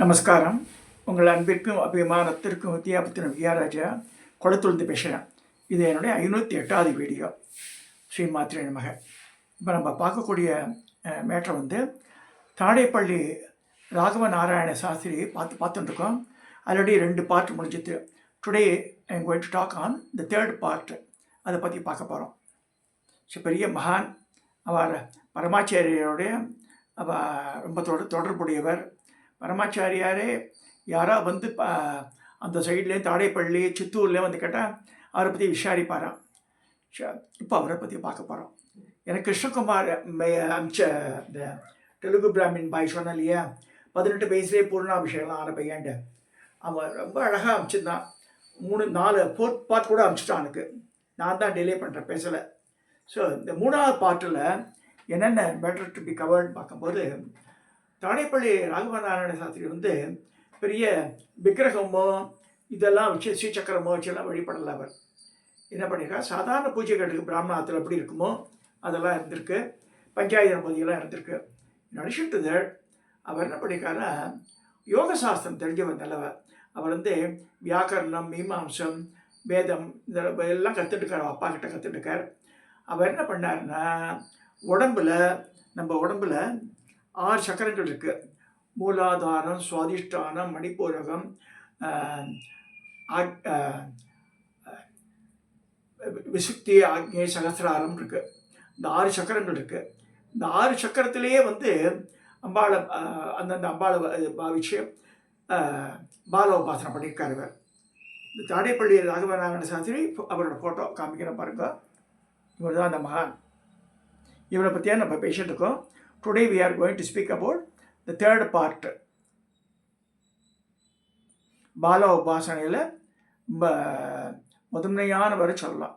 நமஸ்காரம். உங்கள் அன்பிற்கும் அபிமானத்திற்கும் வித்யாபத்தின வித்யாராஜா கொளத்துழுந்து பேசுகிறேன். இது என்னுடைய 508வது வீடியோ. ஸ்ரீமாத்ரே நமக. இப்போ நம்ம பார்க்கக்கூடிய மேட்டர் வந்து தாடேப்பள்ளி ராகவ நாராயண சாஸ்திரி பார்த்துட்டுருக்கோம். ஆல்ரெடி 2 பார்ட் முடிஞ்சிது. Today I am going to talk on the 3rd part. அதை பற்றி பார்க்க போகிறோம். ஸோ பெரிய மகான் அவர் பரமாச்சாரியோடைய ரொம்ப தொடர்புடையவர். பரமாச்சாரியாரே யாராக வந்து அந்த சைட்லேயும் தாடேப்பள்ளி சித்தூர்லேயும் வந்து கேட்டால் அவரை பற்றி விசாரிப்பாராம். இப்போ அவரை பற்றி பார்க்க போகிறோம். எனக்கு கிருஷ்ணகுமார் அமிச்ச இந்த தெலுங்கு பிராமின் பாய் சொன்ன இல்லையா, 18 வயசுலேயே பூர்ணாபிஷேகம்லாம் ஆன பையன்ட்டு. அவன் ரொம்ப அழகாக அமிச்சிருந்தான். 4 பார்ட் கூட அமிச்சிட்டான். எனக்கு நான் தான் டிலே பண்ணுறேன், பேசலை. ஸோ இந்த 3வது பார்ட்டில் என்னென்ன பெட்டர் டு பி கவர்டு பார்க்கும்போது, தாடேப்பள்ளி ராகவ நாராயண சாஸ்திரி வந்து பெரிய விக்கிரகமோ இதெல்லாம் வச்சு ஸ்ரீசக்கரமோ வச்செல்லாம் வழிபடலை. அவர் என்ன பண்ணியிருக்கார், சாதாரண பூஜைகளுக்கு பிராமணத்தில் எப்படி இருக்குமோ அதெல்லாம் இருந்திருக்கு. பஞ்சாயத்து பகுதியெல்லாம் இருந்திருக்கு. இன் அடிஷன் டு தட் அவர் என்ன பண்ணியிருக்காருன்னா, யோக சாஸ்திரம் தெரிஞ்சவர் நல்லவர். அவர் வந்து வியாக்கரணம், மீமாம்சம், வேதம் இதெல்லாம் கற்றுட்டுருக்கார். அப்பா கிட்ட கற்றுட்டுருக்கார். அவர் என்ன பண்ணாருன்னா, நம்ம உடம்புல 6 சக்கரங்கள் இருக்குது. மூலாதாரம், சுவாதிஷ்டானம், மணிப்பூரகம், விசுக்தி, ஆக்ஞை, சகசிராரம் இருக்குது. இந்த 6 சக்கரங்கள் இருக்குது. இந்த 6 சக்கரத்திலேயே வந்து அம்பாளை அந்தந்த அம்பாளை பாவிச்சு பால உபாசனை பண்ணியிருக்காரு. இவர் இந்த தாடேப்பள்ளி ராகவ நாராயண சாஸ்திரி அவரோட ஃபோட்டோ காமிக்கிற பாருங்க. இவர் தான் அந்த மகான். இவரை பற்றியாக நம்ம பேசிட்டு இருக்கோம். Today we are going to speak about the 3rd part. பால உபாசனையில் முதன்மையானவரை சொல்லலாம்.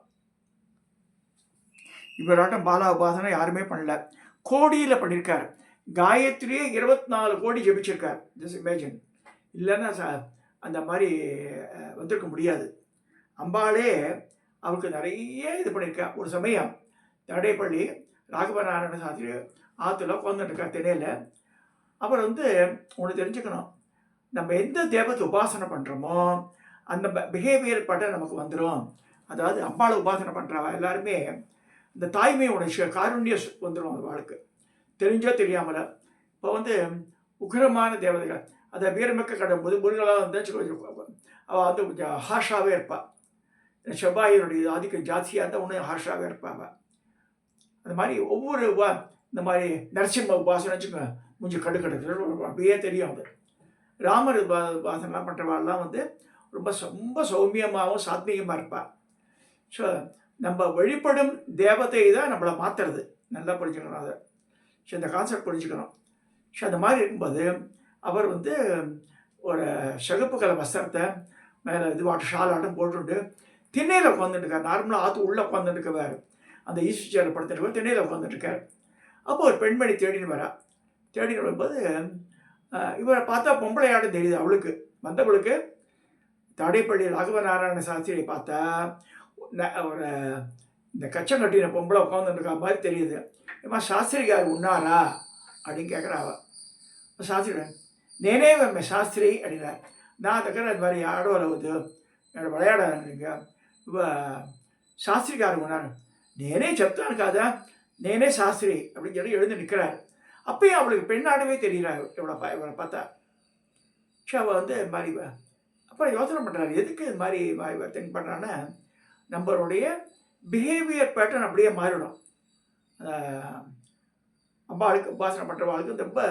இவராட்டம் பால உபாசனை யாருமே பண்ணல. கோடியில் பண்ணியிருக்கார். காயத்ரியே 24 கோடி ஜெபிச்சிருக்கார். Just imagine. இல்லைன்னா அந்த மாதிரி வந்திருக்க முடியாது. அம்பாளே அவருக்கு நிறைய இது பண்ணியிருக்கார். ஒரு சமயம் தாடேப்பள்ளி ராகவ நாராயண சாஸ்திரி ஆற்றுல உட்காந்துட்டுருக்கார் திணையில். அவர் வந்து ஒன்று தெரிஞ்சுக்கணும், நம்ம எந்த தெய்வத்தை உபாசனை பண்ணுறோமோ அந்த பிஹேவியர் பட்ட நமக்கு வந்துடும். அதாவது அம்பாளை உபாசனை பண்ணுறவ எல்லாருமே இந்த தாய்மை உணர்ச்சி, காருண்ய வந்துடும் அந்த வாழ்க்கை, தெரிஞ்சோ தெரியாமல. இப்போ வந்து உக்ரமான தேவதைகள், அதை வீரமிக்க கடவுள் முருகலாக வந்து அவள் வந்து கொஞ்சம் ஹாஷாகவே இருப்பாள். செவ்வாயினுடைய ஆதிக்கம் ஜாஸ்தியாக இருந்தால் ஒன்றும் ஹாஷாகவே இருப்பாள். அந்த மாதிரி ஒவ்வொரு இந்த மாதிரி நரசிம்ம உபாசனை வச்சுக்கோங்க, கொஞ்சம் கடுக்கடு அப்படியே தெரியும். அது ராமர் உபாசனைலாம் பண்ணுறவாள்லாம் வந்து ரொம்ப சௌமியமாகவும் சாத்மீகமாக இருப்பாள். ஸோ நம்ம வழிபடும் தேவதை தான் நம்மளை மாற்றுறது. நல்லா புரிஞ்சுக்கணும் அதை. ஸோ இந்த கான்செப்ட் புரிஞ்சுக்கணும். ஸோ அந்த மாதிரி இருக்கும்போது அவர் வந்து ஒரு சிகப்பு கலர் வஸ்திரத்தை மேலே ஷால் ஆட்டம் போட்டுட்டு திண்ணையில் உட்காந்துட்டுருக்கார். நார்மலாக ஆற்று உள்ளே உட்காந்துட்டுருக்கவர். அந்த ஈஸ்வரில் படுத்துட்டு திண்ணையில் உட்காந்துட்டுருக்கார். அப்போ ஒரு பெண்மணி தேடின்னு வரா. தேடின்னு வரும்போது இவரை பார்த்தா பொம்பளையாட்டம் தெரியுது அவளுக்கு. வந்தவளுக்கு தாடேப்பள்ளி ராகவ நாராயண சாஸ்திரியை பார்த்தா ஒரு இந்த கச்சம் கட்டின பொம்பளை உட்காந்துருக்கா மாதிரி தெரியுது. ஏமா சாஸ்திரிக்கார் உண்ணாரா அப்படின்னு கேட்குறாவ. சாஸ்திரி நேனே சாஸ்திரி அப்படின்னா, நான் தக்கிற அது மாதிரி ஆடோல வந்து என்னோட விளையாடாங்க இப்போ சாஸ்திரிக்கார் உண்ணாரு. நேனே செப்தான் காதா, நேனே சாஸ்திரி அப்படின்னு சொல்லி எழுந்து நிற்கிறார். அப்பயும் அவளுக்கு பெண்ணாடவே தெரியறாரு இவளை பார்த்தா. ஸோ அவள் வந்து இது மாதிரி அப்புறம் யோசனை பண்ணுறாரு, எதுக்கு இது மாதிரி திங்க் பண்ணுறான்னா, நம்மளுடைய பிஹேவியர் பேட்டர்ன் அப்படியே மாறிடும். அம்பாளுக்கு உபாசனை பண்ணுறவாளுக்கு ரொம்ப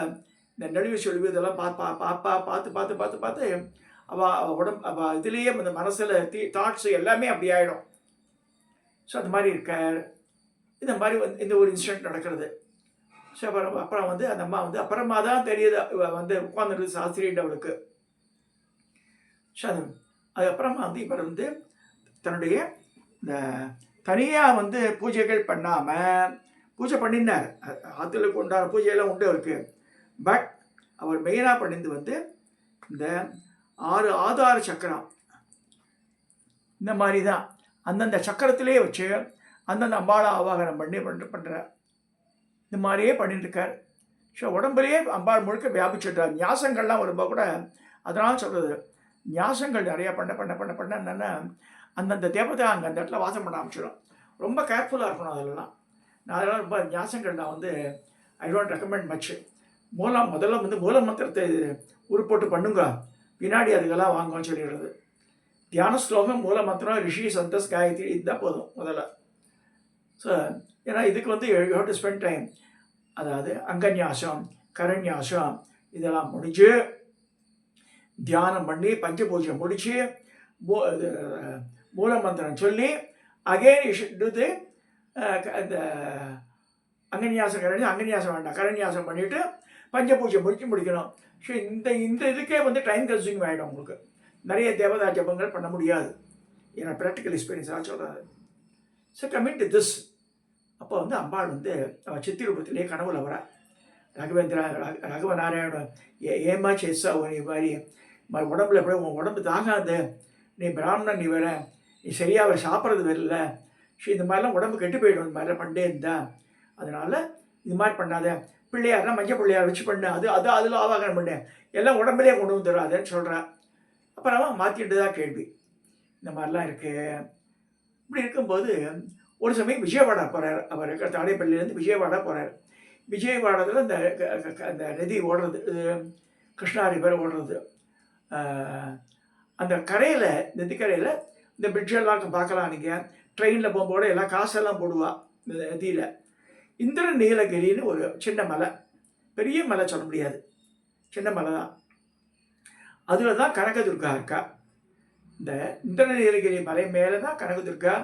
இந்த நெளிவு சொலிவு இதெல்லாம் பார்த்து அவள் இதுலேயே இந்த மனசில் தாட்ஸு எல்லாமே அப்படி ஆகிடும். ஸோ அந்த மாதிரி இருக்கார். இந்த மாதிரி வந்து இந்த ஒரு இன்சிடென்ட் நடக்கிறது. ஸோ அப்புறம் வந்து அந்த அம்மா வந்து அப்புறமா தான் தெரியுது வந்து உட்காந்துருக்கு சாஸ்திரின்ற அவளுக்கு. ஸோ அதுக்கப்புறமா வந்து இவர் வந்து தன்னுடைய இந்த தனியாக வந்து பூஜைகள் பண்ணாமல் பூஜை பண்ணினார். ஆற்றுலுக்கு உண்டான பூஜையெல்லாம் உண்டு அவருக்கு. பட் அவர் மெயினாக பண்ணிந்து வந்து இந்த 6 ஆதார சக்கரம் இந்த மாதிரி தான் அந்தந்த சக்கரத்திலே வச்சு அந்தந்த அம்பாளை ஆவாகனம் பண்ணுறார். இந்த மாதிரியே பண்ணிட்டுருக்கார். ஸோ உடம்புலேயே அம்பாள் முழுக்க வியாபிச்சுட்டார். ஞாசங்கள்லாம் வரும்போது கூட அதனால சொல்கிறது, ஞாசங்கள் நிறையா பண்ண பண்ண பண்ண பண்ண என்னென்னா அந்தந்த தேவதை அங்கே அந்த இடத்துல வாசம் பண்ண ஆரம்பிச்சிடும். ரொம்ப கேர்ஃபுல்லாக இருக்கணும் அதெல்லாம். நான் அதெல்லாம் ரொம்ப ஞாசங்கள் நான் வந்து ஐ டோன்ட் ரெக்கமெண்ட் மச். முதல்ல வந்து மூல மந்திரத்தை உருப்போட்டு பண்ணுங்க, பின்னாடி அதுக்கெல்லாம் வாங்குவோன்னு சொல்லிடுறது. தியான ஸ்லோகம், மூல மந்திரம், ரிஷி, சந்தஸ், காயத்ரி இதுதான் போதும் முதல்ல. ஸோ ஏன்னா இதுக்கு வந்து you have to spend time. அதாவது அங்கன்யாசம், கரண்யாசம் இதெல்லாம் முடிஞ்சு தியானம் பண்ணி பஞ்சபூஜை முடித்து மூல மந்திரம் சொல்லி again you should to the இந்த அங்கன்யாசம் அங்கன்யாசம் வேண்டாம், கரண்யாசம் பண்ணிவிட்டு பஞ்சபூஜை முடிக்கணும். ஸோ இந்த இதுக்கே வந்து டைம் கன்சூமிங் ஆகிடும் உங்களுக்கு. நிறைய தேவதா ஜபங்கள் பண்ண முடியாது. ஏன்னா ப்ராக்டிக்கல் எக்ஸ்பீரியன்ஸாக சொல்கிறாரு. ஸோ கமிங் டு திஸ், அப்போ வந்து அம்பாள் வந்து சித்திரூபத்திலே கனவுல வர ராகவேந்திரா ராகவநாராயணன் ஏமாச்சு எஸ்ஸா நீ மாதிரி உடம்புல எப்படி உன் உடம்பு தாங்காது, நீ பிராமணன், நீ வேற, நீ சரியாக அவர் சாப்பிட்றது வரல, ஸோ இந்த மாதிரிலாம் உடம்பு கெட்டு போயிடும், இந்த மாதிரிலாம் பண்ணே இருந்தா, அதனால் இது மாதிரி பண்ணாத, பிள்ளையார்னா மஞ்சள் பிள்ளையார் வச்சு பண்ணு, அதில் ஆவாகனம் பண்ணு, எல்லாம் உடம்புலேயே கொண்டு வந்துடாதுன்னு சொல்கிறேன். அப்புறமா மாற்றிட்டு தான் கேள்வி. இந்த மாதிரிலாம் இருக்குது. இப்படி இருக்கும்போது ஒரு சமயம் விஜயவாடா போகிறார். அவர் தாடைப்பள்ளியிலேருந்து விஜயவாடா போகிறார். விஜயவாடத்தில் அந்த நதி ஓடுறது, கிருஷ்ணா ரிவர் ஓடுறது. அந்த கரையில், நதிக்கரையில் இந்த பிரிட்ஜெல்லாம் பார்க்கலாம். நீங்கள் ட்ரெயினில் போகும்போது எல்லாம் காசெல்லாம் போடுவா இந்த நதியில். இந்திர நீலகிரின்னு ஒரு சின்ன மலை, பெரிய மலை சொல்ல முடியாது, சின்ன மலை தான். அதில் தான் கனகதுர்கா இருக்கா. இந்த இந்திர நீலகிரி மலை மேலே தான் கனகதுர்கா.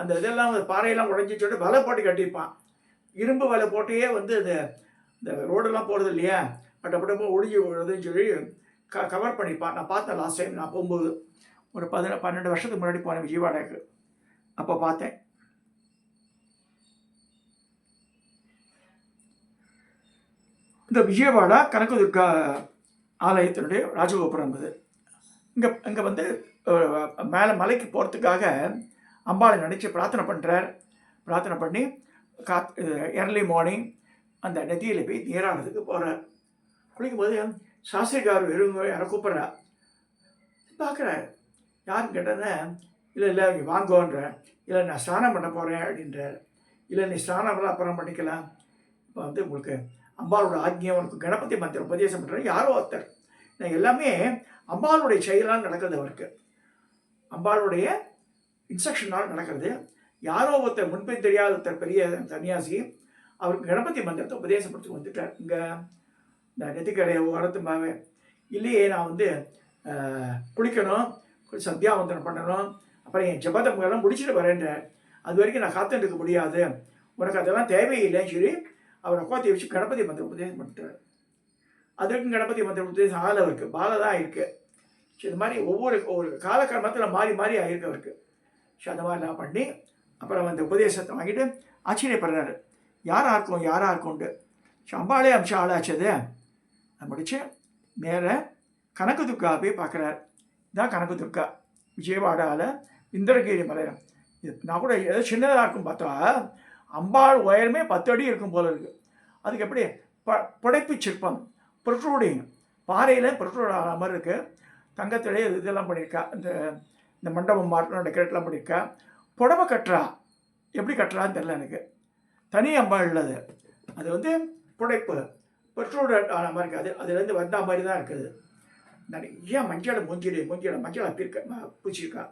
அந்த இதெல்லாம் பாறையெல்லாம் உடஞ்சி சொல்லிட்டு வலை போட்டு கட்டியிருப்பான். இரும்பு வலை போட்டையே வந்து இந்த ரோடெல்லாம் போகிறது இல்லையா, பட்டப்பட்டப்போ ஒழிஞ்சு விடுறதுன்னு சொல்லி கவர் பண்ணிப்பான். நான் பார்த்தேன் லாஸ்ட் டைம் நான் போகும்போது, ஒரு 12 வருஷத்துக்கு முன்னாடி போனேன் விஜயவாடாவுக்கு. அப்போ பார்த்தேன். இந்த விஜயவாடா கனகதுர்கா ஆலயத்தினுடைய ராஜகோபுரம் இது. இங்கே வந்து மேலே மலைக்கு போகிறதுக்காக அம்பாளை நினச்சி பிரார்த்தனை பண்ணுறார். பிரார்த்தனை பண்ணி ஏர்லி மார்னிங் அந்த நதியில் போய் நீராடுறதுக்கு போகிறார். குளிக்கும்போது சாஸ்திரிகார் யாரை கூப்பிட்றா. பார்க்குறாரு. யாருன்னு கேட்டேன்னா, இல்லை இங்கே வாங்கோன்ற, இல்லை நான் ஸ்நானம் பண்ண போகிறேன் அப்படின்றார். இல்லை நீ ஸ்நானம்லாம் அப்புறம் பண்ணிக்கலாம், இப்போ வந்து உங்களுக்கு அம்பாளோட ஆக்ஞை, உனக்கு கணபதி மந்திரம் உபதேசம் பண்ணுறாரு யாரோ ஒருத்தர். நான் எல்லாமே அம்பாளுடைய செயலால் நடக்கிறது, அவருக்கு அம்பாளுடைய இன்ஸ்ட்ரக்ஷனால் நடக்கிறது. யாரோ ஒருத்தர் முன்பின் தெரியாத ஒருத்தர் பெரிய சன்னியாசி அவருக்கு கணபதி மந்திரத்தை உபதேசப்படுத்தி வந்துட்டார். இங்கே இந்த நெத்திக்கரையை ஓரத்துமாவே இல்லையே, நான் வந்து குளிக்கணும், சந்தியாவந்தனம் பண்ணணும், அப்புறம் என் ஜபதங்கள்லாம் முடிச்சுட்டு வரேன்ற, அது வரைக்கும் நான் காத்துட்டு இருக்க முடியாது, உனக்கு அதெல்லாம் தேவையில்லைன்னு சொல்லி அவரை கோத்தி வச்சு கணபதி மந்திரம் உபதேசம் பண்ணிட்டார். அதற்கும் கணபதி மந்திரம் உபதேசம் ஆள் அவருக்கு பாலை தான் இருக்குது. ஸோ இது மாதிரி ஒவ்வொரு காலக்கிரமத்தில் மாறி மாறி ஆகிருக்கு அவருக்கு. ஸோ அந்த மாதிரிலாம் பண்ணி அப்புறம் அந்த உபதேசத்தை வாங்கிட்டு ஆச்சரியப்படுறாரு, யாராக இருக்கும்ண்டு. ஸோ அம்பாளே அம்சம் ஆளாச்சது முடிச்சு நேர கனகதுர்கா போய் பார்க்குறாரு. இதான் கனகதுர்கா, விஜயவாடாவில் இந்திரகிரி மலை. இது நான் கூட ஏதோ சின்னதாக இருக்கும் பார்த்தா, அம்பாள் உயரமே 10 அடி இருக்கும் போல இருக்குது. அதுக்கு எப்படி புடைப்பு சிற்பம், ப்ரொட்ரூடிங், பாறையில் ப்ரொட்ரூட் ஆகிற மாதிரி இருக்குது. தங்கத்திலே இதெல்லாம் பண்ணியிருக்கா, இந்த மண்டபம் மாட்டணும் டெக்கரேட்லாம் பண்ணியிருக்கா. புடவை கட்டுறா, எப்படி கட்டுறான்னு தெரில எனக்கு. தனி அம்பாள் உள்ளது, அது வந்து புடைப்பு ப்ரொட்ரூட் ஆன மாதிரி இருக்காது, அதுலேருந்து வந்த மாதிரி தான் இருக்குது. நிறைய மஞ்சளை மஞ்சள் அப்பிருக்க பூச்சிருக்கா.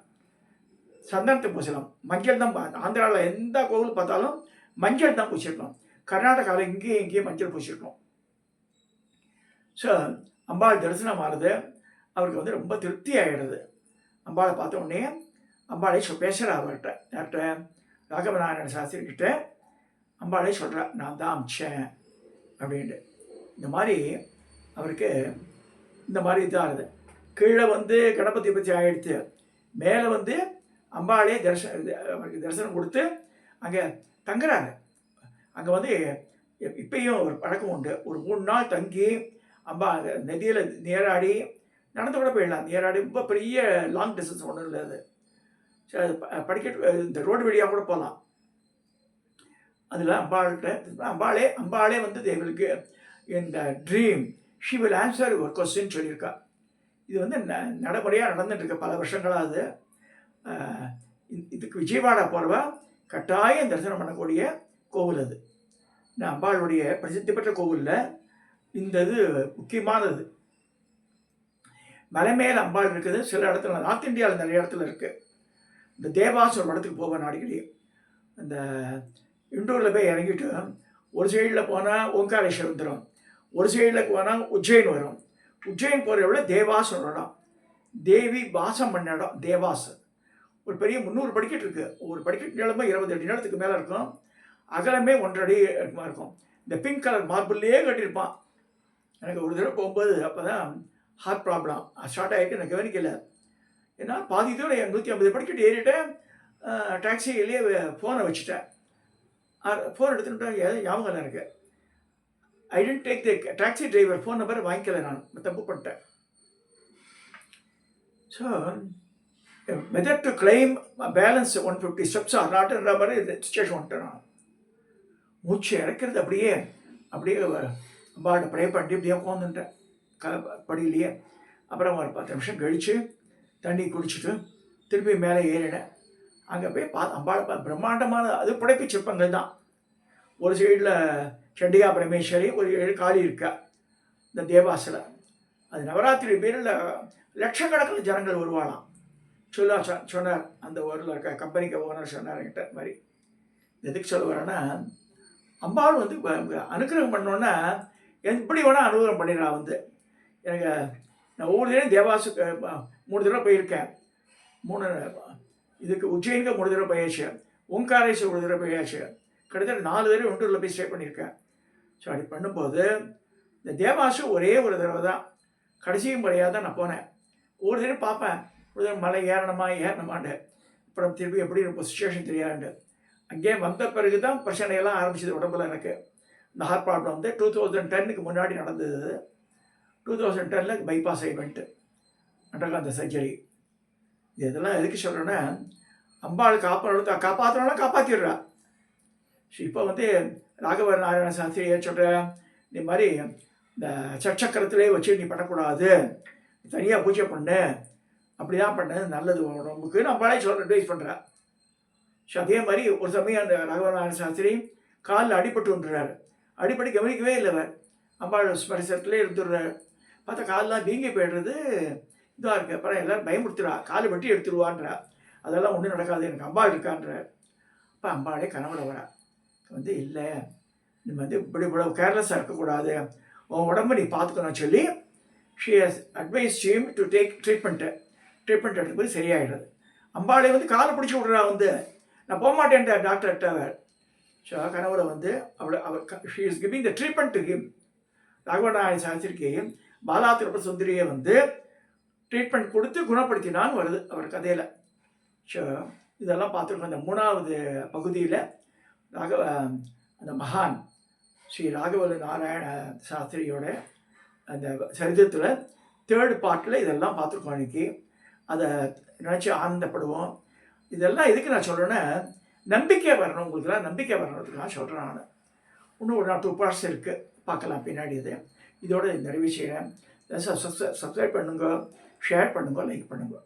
சந்தனத்தை பூசலாம், மஞ்சள் தான். ஆந்திராவில் எந்த கோவில் பார்த்தாலும் மஞ்சள் தான் பூச்சிருக்கோம். கர்நாடகாவில் இங்கேயும் மஞ்சள் பூச்சிருக்கோம். ஸோ அம்பாள் தரிசனம் ஆகுது, அவருக்கு வந்து ரொம்ப திருப்தி ஆகிடுது. அம்பாளை பார்த்த உடனே அம்பாளை பேசுகிறா அவர்கிட்ட, யார்கிட்ட, ராகவநாராயண சாஸ்திரிக்கிட்ட அம்பாளை சொல்கிறா, நான் தான் அமிச்சேன் அப்படின்ட்டு. இந்த மாதிரி அவருக்கு இந்த மாதிரி இதாக ஆகுது. கீழே வந்து கணபதி பற்றி ஆகிடுத்து, மேலே வந்து அம்பாளே அவருக்கு தரிசனம் கொடுத்து அங்கே தங்குறாரு. அங்கே வந்து இப்பயும் ஒரு பழக்கம் உண்டு, ஒரு 3 நாள் தங்கி நதியில் நீராடி, நடந்து கூட போயிடலாம். நீராடி ரொம்ப பெரிய லாங் டிஸ்டன்ஸ் ஒன்றும் இல்லை அது. சரி, அது படிக்கட்டு இந்த ரோடு வழியாக கூட போகலாம். அதில் அம்பாளே வந்து எங்களுக்கு in the dream she will answer your question சொல்லியிருக்கா. இது வந்து நடைமுறையாக நடந்துட்டு இருக்க பல வருஷங்களாக. அது இதுக்கு விஜயவாடா போகிறவா கட்டாயம் தரிசனம் பண்ணக்கூடிய கோவில். அது அம்பாளுடைய பிரசித்தி பெற்ற கோவிலில் இந்த இது முக்கியமானது. மலை மேலே அம்பாள் இருக்குது. சில இடத்துல நார்த் இந்தியாவில் நிறைய இடத்துல இருக்குது. இந்த தேவாஸ் ஒரு இடத்துக்கு போவேன் அடிக்கடி. அந்த இண்டூரில் போய் இறங்கிட்டு ஒரு சைடில் போனால் ஓங்காரேஸ்வர் வந்துடும், ஒரு சைடில் போனால் உஜ்ஜைன் வரும். உஜ்ஜைன் போகிற விட தேவாஸ் ஒரு இடம், தேவி வாசம் பண்ண இடம் தேவாஸ். ஒரு பெரிய 300 படிக்கட்டு இருக்குது. ஒரு படிக்கட்டு நீளமாக 20 அடி நீளத்துக்கு மேலே இருக்கும். அகலமே 1.5 அடி இருக்கும். இந்த பிங்க் கலர் மார்பிள்லேயே கட்டியிருப்பான். எனக்கு ஒரு தடவை போகும்போது அப்போ தான் ஹார்ட் ப்ராப்ளம் ஸ்டார்ட் ஆகிட்டு எனக்கு கவனிக்கல. ஏன்னா பாதி தூரம் 150 படிக்கட்டு ஏறிட்டேன். டாக்ஸியிலேயே ஃபோனை வச்சுட்டேன். ஃபோன் எடுத்துக்கிட்டேன், ஞாபகம் இல்லை எனக்கு. I didn't take the taxi driver phone number வாங்கிக்கல. நான் தப்பு பண்ணிட்டேன். So method to claim balance 150 steps are நாட்டுன்ற மாதிரி சுச்சுவேஷன் வந்துட்டேன். நான் மூச்சு இறக்கிறது அப்படியே அம்பாட்ட ப்ரே பண்ணிட்டு இப்படியே உட்காந்துட்டேன் படியிலேயே. அப்புறம் ஒரு 10 நிமிஷம் கழித்து தண்ணி குடிச்சிட்டு திருப்பி மேலே ஏறினேன். அங்கே போய் அம்பாளை பிரம்மாண்டமான அது புடைப்பு சிற்பங்கள் தான். ஒரு சைடில் சண்டிகா பரமேஸ்வரி, ஒரு ஏழு காளி இருக்கா இந்த தேவாசில். அது நவராத்திரி பேரில் லட்சக்கணக்கில் ஜனங்கள் வருவாளாம் சொன்னார். அந்த ஊரில் இருக்க கம்பெனிக்கு ஓனர் சொன்னார் என்கிட்ட. மாதிரி எதுக்கு சொல்ல வரேன்னா, அம்பாள் வந்து அனுகிரகம் பண்ணோன்னா எப்படி வேணால் அனுகிரகம் பண்ணிடுறா. வந்து எனக்கு நான் ஒவ்வொரு தடவையும் தேவாசுக்கு 3 தடவை போயிருக்கேன். 3 இதுக்கு உஜ்ஜயினுக்கு 3 தடவை போயாச்சு, ஓங்காரேஸ்வர் 1 தடவை போயாச்சு, கிட்டத்தட்ட 4 தடவை ஒண்டூரில் போய் ஸ்டே பண்ணியிருக்கேன். ஸோ அப்படி பண்ணும்போது இந்த தேவாசு ஒரே ஒரு தடவை தான், கடைசி முறையாக தான் நான் போனேன். ஒரு தடவை பார்ப்பேன், ஒரு தடவை மலை ஏறணுமாண்டு, அப்புறம் திருப்பி எப்படி இருக்கும் சுச்சுவேஷன் தெரியாதுண்டு. அங்கேயே வந்த பிறகு தான் பிரச்சனையெல்லாம் ஆரம்பிச்சது உடம்புல. எனக்கு இந்த ஹார்ட் ப்ராப்ளம் வந்து 2010க்கு முன்னாடி நடந்தது. 2010 பைபாஸ் ஈவெண்ட்டு நடக்கும் அந்த சர்ஜரி. இதெல்லாம் எதுக்கு சொல்கிறேன்னா, அம்பாள் காப்பாற்றணும்னா காப்பாற்றிடுறா. ஸோ இப்போ வந்து ராகவ நாராயண சாஸ்திரியை சொல்கிறேன், நீ மாதிரி இந்த சச்சக்கரத்திலே வச்சு நீ பண்ணக்கூடாது, தனியாக பூஜை பண்ணு, அப்படி தான் பண்ணு, நல்லது உடம்புக்கு அம்பாளே சொல்கிற அட்வைஸ் பண்ணுறேன். ஸோ அதே மாதிரி ஒரு சமயம் அந்த ராகவ நாராயண சாஸ்திரி காலில் அடிபட்டு வந்துடுறாரு. அடிப்படி கவனிக்கவே இல்லை. அவர் அம்பாள் ஸ்பரிசத்திலே இருந்துடுறாரு. பார்த்தா காலெலாம் வீங்கி போய்டுறது, இதாக இருக்குது. அப்புறம் எல்லோரும் பயமுறுத்துறா, காலை வெட்டி எடுத்துருவான்றா. அதெல்லாம் ஒன்றும் நடக்காது, எனக்கு அம்பாள் இருக்கான்ற. அப்போ அம்பாளே கனவுல வரா. வந்து இல்லை, நீ வந்து இவ்வளவு கேர்லெஸ்ஸாக இருக்கக்கூடாது, உன் உடம்பு நீ பார்த்துக்கணும் சொல்லி she has advice him to take treatment எடுக்கும்போது சரியாயிடுறது. அம்பாளை வந்து காலை பிடிச்சி விட்றா. வந்து நான் போக மாட்டேன்ட்ட டாக்டர்கிட்ட. அவர் ஸோ கனவுல வந்து அவர் she is giving the treatment to him. Raghavanarayana சாஸ்திரிக்கு பாலா திருப்ப சுந்தரியை வந்து ட்ரீட்மெண்ட் கொடுத்து குணப்படுத்தினான்னு வருது அவர் கதையில். ஸோ இதெல்லாம் பார்த்துருக்கோம். இந்த 3வது பகுதியில் அந்த மகான் ஸ்ரீ ராகவ நாராயண சாஸ்திரியோட அந்த சரித்திரத்தில் 3rd பார்ட்டில் இதெல்லாம் பார்த்துருக்கோம். அன்றைக்கி அதை நினச்சி ஆனந்தப்படுவோம். இதெல்லாம் எதுக்கு நான் சொல்கிறேன்னா, நம்பிக்கை வரணும், உங்களுக்குலாம் நம்பிக்கை வரணுன்றதுக்கு நான் சொல்கிறேன். நான் இன்னும் ஒரு 2 பார்ட்ஸ் இருக்குது, பார்க்கலாம் பின்னாடி. இதோட நிறைவு செய்கிறேன். சப்ஸ்கிரைப் பண்ணுங்க, ஷேர் பண்ணுங்க, லைக் பண்ணுங்க.